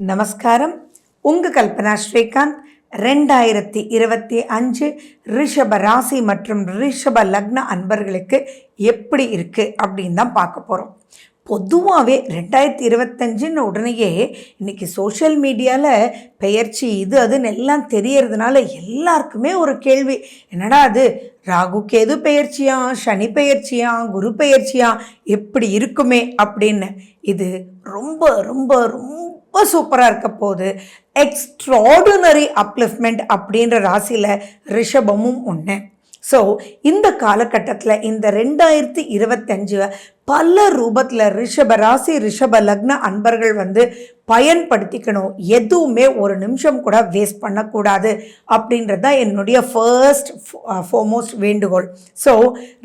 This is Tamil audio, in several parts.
நமஸ்காரம். உங்கள் கல்பனா ஸ்ரீகாந்த். 2025 ரிஷப ராசி மற்றும் ரிஷப லக்ன அன்பர்களுக்கு எப்படி இருக்குது அப்படின்னு தான் பார்க்க போகிறோம். பொதுவாகவே 2025 உடனேயே இன்றைக்கி சோஷியல் மீடியாவில் பெயர்ச்சி இது அதுன்னு எல்லாம் தெரியறதுனால எல்லாருக்குமே ஒரு கேள்வி, என்னடா அது ராகு கேது பெயர்ச்சியா, சனி பெயர்ச்சியா, குரு பெயர்ச்சியா, எப்படி இருக்குமே அப்படின்னு. இது ரொம்ப ரொம்ப ரொம்ப சூப்பராக இருக்க போகுது. எக்ஸ்ட்ராடினரி அப்லிஃப்ட்மெண்ட் அப்படின்ற ராசியில் ரிஷபமும் ஒன்று. ஸோ இந்த காலகட்டத்தில் இந்த 2025 பல ரூபத்தில் ரிஷப ராசி ரிஷப லக்ன அன்பர்கள் பயன்படுத்திக்கணும். எதுவுமே ஒரு நிமிஷம் கூட வேஸ்ட் பண்ணக்கூடாது அப்படின்றது தான் என்னுடைய ஃபோர்மோஸ்ட் வேண்டுகோள். ஸோ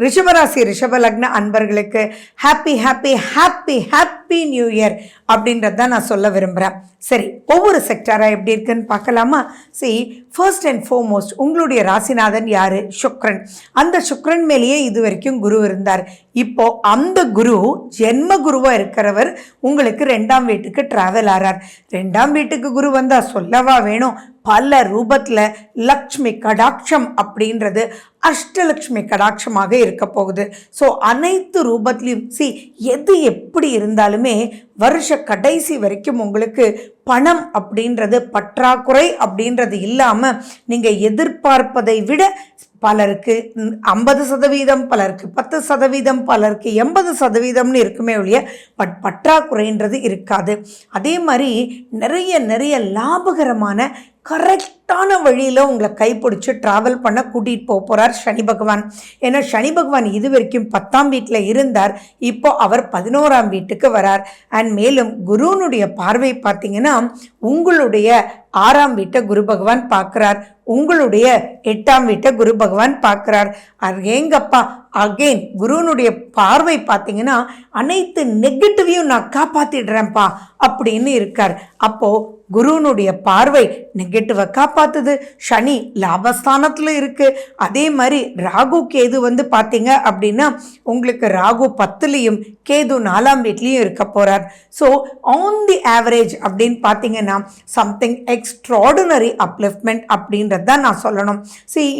ரிஷபராசி ரிஷப லக்ன அன்பர்களுக்கு happy happy happy happy new year அப்படின்றது தான் நான் சொல்ல விரும்புகிறேன். சரி, ஒவ்வொரு செக்டராக எப்படி இருக்குன்னு பார்க்கலாமா? ஃபர்ஸ்ட் அண்ட் ஃபோர்மோஸ்ட் உங்களுடைய ராசிநாதன் யார்? சுக்ரன். அந்த சுக்ரன் மேலேயே இது வரைக்கும் குரு இருந்தார். இப்போ அந்த குரு ஜென்ம குருவாக இருக்கிறவர் உங்களுக்கு 2ஆம் வீட்டுக்கு டிராவல் ஆகிறார். 2ஆம் வீட்டுக்கு குரு வந்தால் சொல்லவா வேணும்? பல ரூபத்தில் லக்ஷ்மி கடாட்சம் அப்படின்றது அஷ்டலக்ஷ்மி கடாட்சமாக இருக்க போகுது. ஸோ அனைத்து ரூபத்திலையும் எது எப்படி இருந்தாலுமே வருஷ கடைசி வரைக்கும் உங்களுக்கு பணம் அப்படின்றது பற்றாக்குறை அப்படின்றது இல்லாமல் நீங்கள் எதிர்பார்ப்பதை விட பலருக்கு 50%, பலருக்கு 10%, பலருக்கு 80% இருக்குமே ஒழிய பற்றாக்குறைன்றது இருக்காது. அதே மாதிரி நிறைய லாபகரமான கரெக்டான வழியில் உங்களை கைப்பிடிச்சி ட்ராவல் பண்ண கூட்டிகிட்டு போகிறார் சனி பகவான். ஏன்னா சனி பகவான் இது வரைக்கும் 10ஆம் வீட்டில் இருந்தார். இப்போ அவர் 11ஆம் வீட்டுக்கு வரார். அண்ட் மேலும் குருனுடைய பார்வை பார்த்தீங்கன்னா உங்களுடைய 6ஆம் வீட்டை குரு பகவான் பார்க்குறார், உங்களுடைய 8ஆம் வீட்டை குரு பகவான் பார்க்குறார். எங்கப்பா அகெயின் குருனுடைய பார்வை பார்த்தீங்கன்னா அனைத்து நெகட்டிவையும் நான் காப்பாற்றிடுறேன்ப்பா அப்படின்னு இருக்கார். அப்போது குருனுடைய பார்வை நெகட்டிவை காப்பாற்றுது. சனி லாபஸ்தானத்தில் இருக்குது. அதே மாதிரி ராகு கேது பார்த்தீங்க அப்படின்னா உங்களுக்கு ராகு 10லையும் கேது 4ஆம் வீட்லேயும் இருக்க போகிறார். ஸோ ஆன் தி ஆவரேஜ் அப்படின்னு பார்த்தீங்கன்னா சம்திங் எக்ஸ்ட்ராடினரி அப்லிஃப்ட்மெண்ட் அப்படின்றது தான் நான் சொல்லணும்.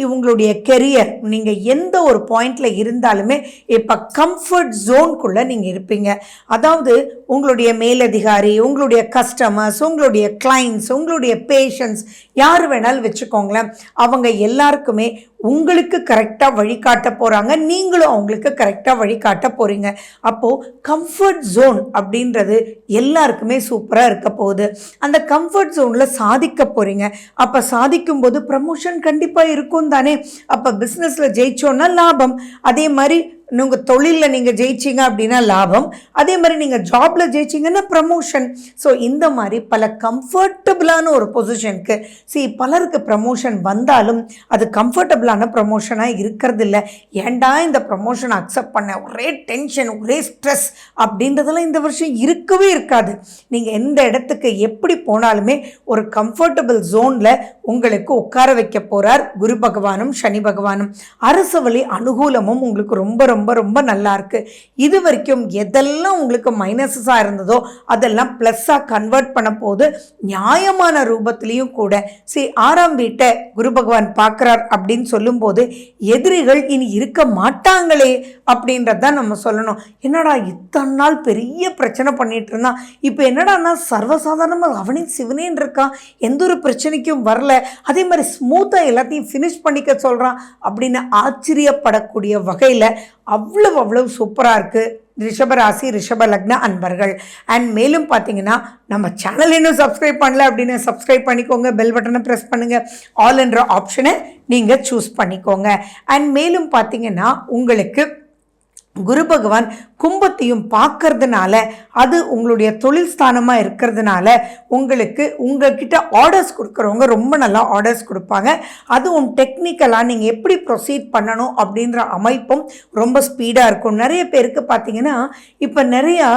இவங்களுடைய கெரியர் நீங்கள் எந்த ஒரு பாயிண்டில் இருந்தாலுமே இப்போ கம்ஃபர்ட் ஜோனுக்குள்ளே நீங்கள் இருப்பீங்க. அதாவது உங்களுடைய மேலதிகாரி, உங்களுடைய கஸ்டமர்ஸ், உங்களுடைய கிளைண்ட்ஸ், உங்களுடைய பேஷண்ட்ஸ் யார் வேணாலும் வச்சுக்கோங்களேன், அவங்க எல்லாருக்குமே உங்களுக்கு கரெக்டாக வழிகாட்ட போகிறாங்க, நீங்களும் அவங்களுக்கு கரெக்டாக வழிகாட்ட போகிறீங்க. அப்போது கம்ஃபர்ட் ஜோன் அப்படின்றது எல்லாருக்குமே சூப்பராக இருக்க போகுது. அந்த கம்ஃபர்ட் ஜோனில் சாதிக்க போகிறீங்க. அப்போ சாதிக்கும்போது ப்ரமோஷன் கண்டிப்பாக இருக்கும் தானே. அப்போ பிஸ்னஸில் ஜெயிச்சோன்னா லாபம், அதே மாதிரி உங்கள் தொழிலில் நீங்கள் ஜெயிச்சிங்க அப்படின்னா லாபம், அதே மாதிரி நீங்கள் ஜாபில் ஜெயிச்சிங்கன்னா ப்ரமோஷன். ஸோ இந்த மாதிரி பல கம்ஃபர்டபுளான ஒரு பொசிஷனுக்கு பலருக்கு ப்ரமோஷன் வந்தாலும் அது கம்ஃபர்டபுளான ப்ரமோஷனாக இருக்கிறது இல்லை. ஏண்டா இந்த ப்ரமோஷனை அக்செப்ட் பண்ண, ஒரே டென்ஷன், ஒரே ஸ்ட்ரெஸ் அப்படின்றதெல்லாம் இந்த வருஷம் இருக்கவே இருக்காது. நீங்கள் எந்த இடத்துக்கு எப்படி போனாலுமே ஒரு கம்ஃபர்டபுள் ஜோனில் உங்களுக்கு உட்கார வைக்க போகிறார் குரு பகவானும் சனி பகவானும். அரசு வழி அனுகூலமும் உங்களுக்கு ரொம்ப ரொம்ப ரொம்ப நல்லா இருக்கு. இது வரைக்கும் எதெல்லாம் உங்களுக்கு மைனஸஸாக இருந்ததோ அதெல்லாம் ப்ளஸ்ஸாக கன்வெர்ட் பண்ண போது நியாயமான ரூபத்திலையும் கூட. 6ஆம் வீட்டை குரு பகவான் பார்க்குறார் அப்படின்னு சொல்லும்போது எதிரிகள் இனி இருக்க மாட்டாங்களே அப்படின்றதான் நம்ம சொல்லணும். என்னடா இத்தனை நாள் பெரிய பிரச்சனை பண்ணிட்டு இருந்தான், இப்போ என்னடானா சர்வசாதாரணமாக அவனே சிவனேன்னு இருக்கான், எந்த ஒரு பிரச்சனைக்கும் வரல, அதே மாதிரி ஸ்மூத்தாக எல்லாத்தையும் ஃபினிஷ் பண்ணிக்க சொல்கிறான் அப்படின்னு ஆச்சரியப்படக்கூடிய வகையில் அவ்வளவு சூப்பராக இருக்குது ரிஷபராசி ரிஷப லக்ன அன்பர்கள். அண்ட் மேலும் பார்த்தீங்கன்னா நம்ம சேனல் இன்னும் சப்ஸ்கிரைப் பண்ணல அப்படின்னு சப்ஸ்கிரைப் பண்ணிக்கோங்க, பெல் பட்டனை ப்ரெஸ் பண்ணுங்கள், ஆல் என்ற ஆப்ஷனை நீங்கள் சூஸ் பண்ணிக்கோங்க. அண்ட் மேலும் பார்த்தீங்கன்னா உங்களுக்கு குரு பகவான் கும்பத்தையும் பார்க்கறதுனால அது உங்களுடைய தொழில் ஸ்தானமாக இருக்கிறதுனால உங்களுக்கு உங்கள்கிட்ட ஆர்டர்ஸ் கொடுக்குறவங்க ரொம்ப நல்லா ஆர்டர்ஸ் கொடுப்பாங்க. அதுவும் டெக்னிக்கலாக நீங்கள் எப்படி ப்ரொசீட் பண்ணணும் அப்படின்ற அமைப்பும் ரொம்ப ஸ்பீடாக இருக்கும். நிறைய பேருக்கு பார்த்தீங்கன்னா இப்போ நிறையா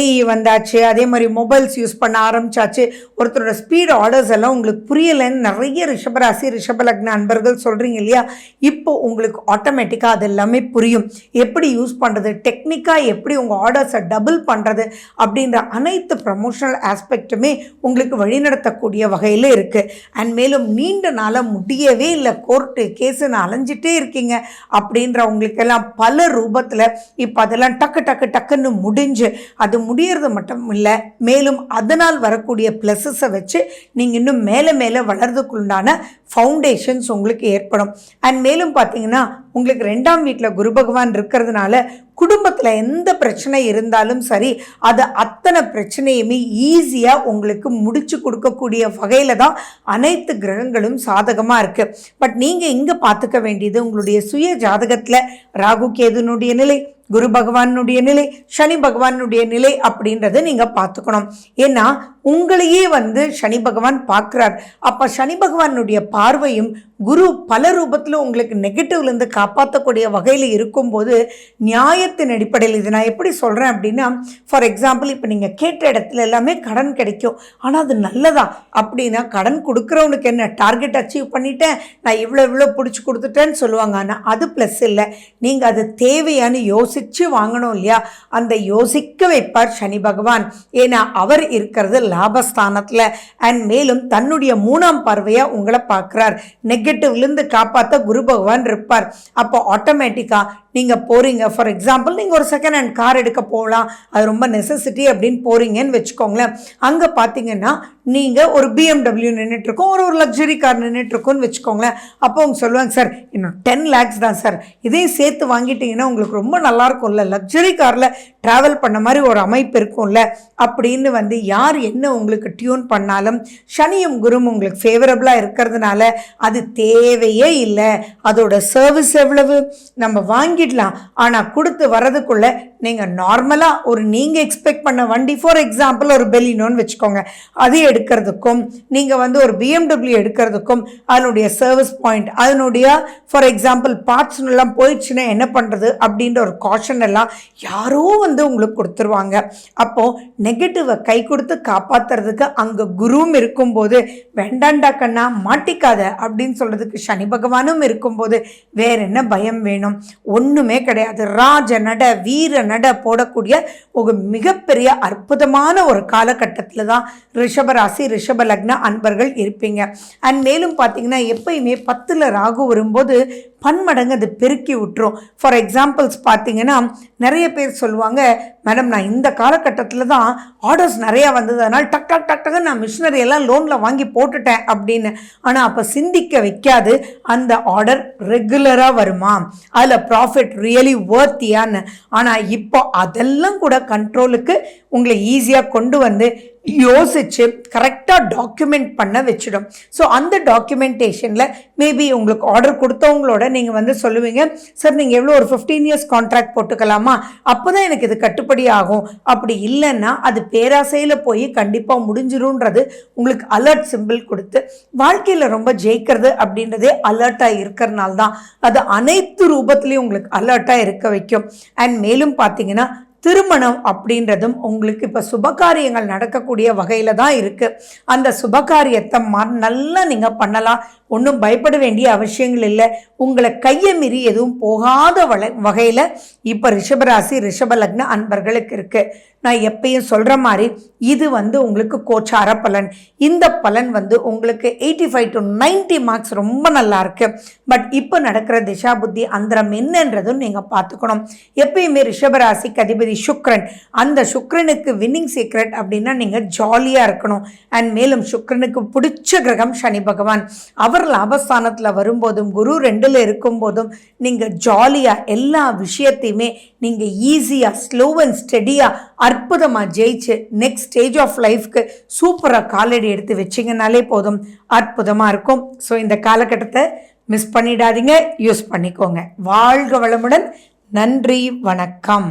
ஏஇ வந்தாச்சு, அதே மாதிரி மொபைல்ஸ் யூஸ் பண்ண ஆரம்பிச்சாச்சு, ஒருத்தரோட ஸ்பீட் ஆர்டர்ஸ் எல்லாம் உங்களுக்கு புரியலைன்னு நிறைய ரிஷபராசி ரிஷபலக்ன அன்பர்கள் சொல்கிறீங்க இல்லையா. இப்போ உங்களுக்கு ஆட்டோமேட்டிக்காக அது எல்லாமே புரியும். எப்படி யூஸ் பண்ணுறது, டெக்னிக்காக எப்படி உங்கள் ஆர்டர்ஸை டபுள் பண்ணுறது அப்படின்ற அனைத்து ப்ரமோஷனல் ஆஸ்பெக்ட்டுமே உங்களுக்கு வழிநடத்தக்கூடிய வகையில் இருக்குது. அண்ட் மேலும் நீண்ட நாளாக முடியவே இல்லை, கோர்ட்டு கேஸுன்னு அலைஞ்சிட்டே இருக்கீங்க அப்படின்றவங்களுக்கெல்லாம் பல ரூபத்தில் இப்போ அதெல்லாம் டக்கு டக்கு டக்குன்னு முடிஞ்சு அது முடியறது மட்டும் இல்லை, மேலும் அதனால் வரக்கூடிய ப்ளஸஸை வச்சு நீங்கள் இன்னும் மேலே மேலே வளர்றதுக்குண்டான ஃபவுண்டேஷன்ஸ் உங்களுக்கு ஏற்படும். அண்ட் மேலும் பார்த்தீங்கன்னா உங்களுக்கு 2ஆம் வீட்டில் குரு பகவான் இருக்கிறதுனால குடும்பத்தில் எந்த பிரச்சனை இருந்தாலும் சரி, அது அத்தனை பிரச்சனையுமே ஈஸியாக உங்களுக்கு முடிச்சு கொடுக்கக்கூடிய வகையில் தான் அனைத்து கிரகங்களும் சாதகமாக இருக்குது. பட் நீங்கள் இங்கே பார்த்துக்க வேண்டியது உங்களுடைய சுய ஜாதகத்தில் ராகு கேதுனுடைய நிலை, குரு பகவானுடைய நிலை, சனி பகவானுடைய நிலை அப்படின்றத நீங்கள் பார்த்துக்கணும். ஏன்னா உங்களையே சனி பகவான் பார்க்குறார். அப்போ சனி பகவானுடைய பார்வையும் குரு பல ரூபத்தில் உங்களுக்கு நெகட்டிவ்லேருந்து காப்பாற்றக்கூடிய வகையில் இருக்கும்போது நியாயத்தின் அடிப்படையில், இது நான் எப்படி சொல்கிறேன் அப்படின்னா, ஃபார் எக்ஸாம்பிள் இப்போ நீங்கள் கேட்ட இடத்துல எல்லாமே கடன் கிடைக்கும், ஆனால் அது நல்லதா அப்படின்னா கடன் கொடுக்குறவனுக்கு என்ன, டார்கெட் அச்சீவ் பண்ணிட்டேன், நான் இவ்வளோ பிடிச்சி கொடுத்துட்டேன்னு சொல்லுவாங்க. ஆனால் அது ப்ளஸ் இல்லை, நீங்கள் அது தேவையான யோசித்து வாங்கணும் இல்லையா? அந்த யோசிக்க வைப்பார் சனி பகவான். ஏன்னா அவர் இருக்கிறது லாபஸ்தானத்தில். அண்ட் மேலும் தன்னுடைய 3ஆம் பார்வையாக உங்களை பார்க்குறார். நெகட்டிவ்லேருந்து காப்பாற்ற குரு பகவான் இருப்பார். அப்போ ஆட்டோமேட்டிக்காக நீங்கள் போகிறீங்க, ஃபார் எக்ஸாம்பிள் நீங்கள் ஒரு செகண்ட் ஹேண்ட் கார் எடுக்க போகலாம், அது ரொம்ப நெசசிட்டி அப்படின்னு போகிறீங்கன்னு வச்சுக்கோங்களேன். அங்கே பார்த்தீங்கன்னா நீங்கள் ஒரு BMW நின்றுட்டுருக்கோம், ஒரு லக்ஸரி கார் நின்றுட்டுருக்கோன்னு வச்சுக்கோங்களேன். அப்போ அவங்க சொல்லுவாங்க, சார் இன்னும் 10 lakhs தான் சார், இதையும் சேர்த்து வாங்கிட்டீங்கன்னா உங்களுக்கு ரொம்ப நல்லாயிருக்கும்ல, லக்ஸரி காரில் ட்ராவல் பண்ண மாதிரி ஒரு அமைப்பு இருக்கும்ல அப்படின்னு யார் என்ன உங்களுக்கு டியூன் பண்ணாலும் சனியும் குரும் உங்களுக்கு ஃபேவரபுளாக இருக்கிறதுனால அது தேவையே இல்லை. அதோட சர்வீஸ் எவ்வளவு நம்ம வாங்கிடலாம், ஆனால் கொடுத்து வரதுக்குள்ள நீங்கள் நார்மலாக ஒரு நீங்கள் எக்ஸ்பெக்ட் பண்ண வண்டி, ஃபார் எக்ஸாம்பிள் ஒரு பெலினோன்னு வச்சுக்கோங்க, அது எடுக்கிறதுக்கும் நீங்கள் ஒரு BMW எடுக்கிறதுக்கும் அதனுடைய சர்வீஸ் பாயிண்ட், அதனுடைய ஃபார் எக்ஸாம்பிள் பார்ட்ஸ்லாம் போயிடுச்சுன்னா என்ன பண்ணுறது அப்படின்ற ஒரு காஷன் எல்லாம் யாரோ உங்களுக்கு கொடுத்துருவாங்க. அப்போது நெகட்டிவை கை கொடுத்து காப்பாற்றுறதுக்கு அங்கே குருவும் இருக்கும்போது வேண்டாண்டா கண்ணா மாட்டிக்காத அப்படின்னு சொல்கிறதுக்கு சனி பகவானும் இருக்கும்போது வேற என்ன பயம் வேணும்? ஒன்றுமே கிடையாது. ராஜ நட வீர நட போடக்கூடிய ஒரு மிகப்பெரிய அற்புதமான ஒரு காலகட்டத்தில் தான் ரிஷபராசி ரிஷப லக்ன அன்பர்கள் இருப்பீங்க. அண்ட் மேலும் பார்த்தீங்கன்னா எப்பயுமே 10ல் ராகு வரும்போது பன்மடங்கு அது பெருக்கி விட்டுரும். ஃபார் எக்ஸாம்பிள்ஸ் பார்த்தீங்கன்னா நிறைய பேர் சொல்லுவாங்க, மேடம் நான் இந்த காலகட்டத்தில் தான் ஆர்டர்ஸ் நிறையா வந்தது, அதனால் டக் டக் டக் டக்கு நான் மிஷினரி எல்லாம் லோனில் வாங்கி போட்டுட்டேன் அப்படின்னு. ஆனால் அப்போ சிந்திக்க வைக்காது, அந்த ஆர்டர் ரெகுலராக வருமா, அதில் ப்ராஃபிட் ரியலி வர்த்தியான்னு. ஆனால் இப்போ அதெல்லாம் கூட கண்ட்ரோலுக்கு உங்களை ஈஸியாக கொண்டு யோசித்து கரெக்டாக டாக்குமெண்ட் பண்ண வச்சிடும். ஸோ அந்த டாக்குமெண்டேஷனில் மேபி உங்களுக்கு ஆர்டர் கொடுத்தவங்களோட நீங்கள் சொல்லுவீங்க, சார் நீங்கள் எவ்வளோ ஒரு 15 years கான்ட்ராக்ட் போட்டுக்கலாமா, அப்போ தான் எனக்கு இது கட்டுப்படி ஆகும். அப்படி இல்லைன்னா அது பேராசையில் போய் கண்டிப்பாக முடிஞ்சிரும்ன்றது உங்களுக்கு அலர்ட் சிம்பிள் கொடுத்து வாழ்க்கையில் ரொம்ப ஜெயிக்கிறது அப்படின்றதே அலர்ட்டாக இருக்கிறனால தான் அது அனைத்து ரூபத்துலேயும் உங்களுக்கு அலர்ட்டாக இருக்க வைக்கும். அண்ட் மேலும் பார்த்தீங்கன்னா திருமணம் அப்படின்றதும் உங்களுக்கு இப்போ சுபகாரியங்கள் நடக்கக்கூடிய வகையில் தான் இருக்குது. அந்த சுபகாரியத்தை நல்லா நீங்கள் பண்ணலாம், ஒன்றும் பயப்பட வேண்டிய அவசியங்கள் இல்லை. உங்களை கையை மீறி எதுவும் போகாத வகையில் இப்போ ரிஷபராசி ரிஷப லக்ன அன்பர்களுக்கு இருக்குது. நான் எப்பயும் சொல்கிற மாதிரி இது உங்களுக்கு கோச்சார பலன். இந்த பலன் உங்களுக்கு 85 to 90 மார்க்ஸ் ரொம்ப நல்லா இருக்கு. பட் இப்போ நடக்கிற திசா புத்தி அந்தரம் என்னன்றதும் நீங்கள் பார்த்துக்கணும். எப்பயுமே ரிஷபராசிக்கு அதிபதி சுக்ரன், அந்த சுக்ரனுக்கு வின்னிங் சீக்ரெட் அப்படின்னா நீங்கள் ஜாலியாக இருக்கணும். அண்ட் மேலும் சுக்ரனுக்கு பிடிச்ச கிரகம் சனி பகவான், அவர் லாபஸ்தானத்தில் வரும்போதும் குரு 2ல் இருக்கும்போதும் நீங்கள் ஜாலியாக எல்லா விஷயத்தையுமே நீங்கள் ஈஸியாக ஸ்லோ அண்ட் ஸ்டெடியாக அற்புதமாக ஜெயிச்சு நெக்ஸ்ட் ஸ்டேஜ் ஆஃப் லைஃப்க்கு சூப்பராக காலடி எடுத்து வச்சிங்கனாலே போதும், அற்புதமாக இருக்கும். ஸோ இந்த காலகட்டத்தை மிஸ் பண்ணிடாதீங்க, யூஸ் பண்ணிக்கோங்க. வாழ்க வளமுடன். நன்றி, வணக்கம்.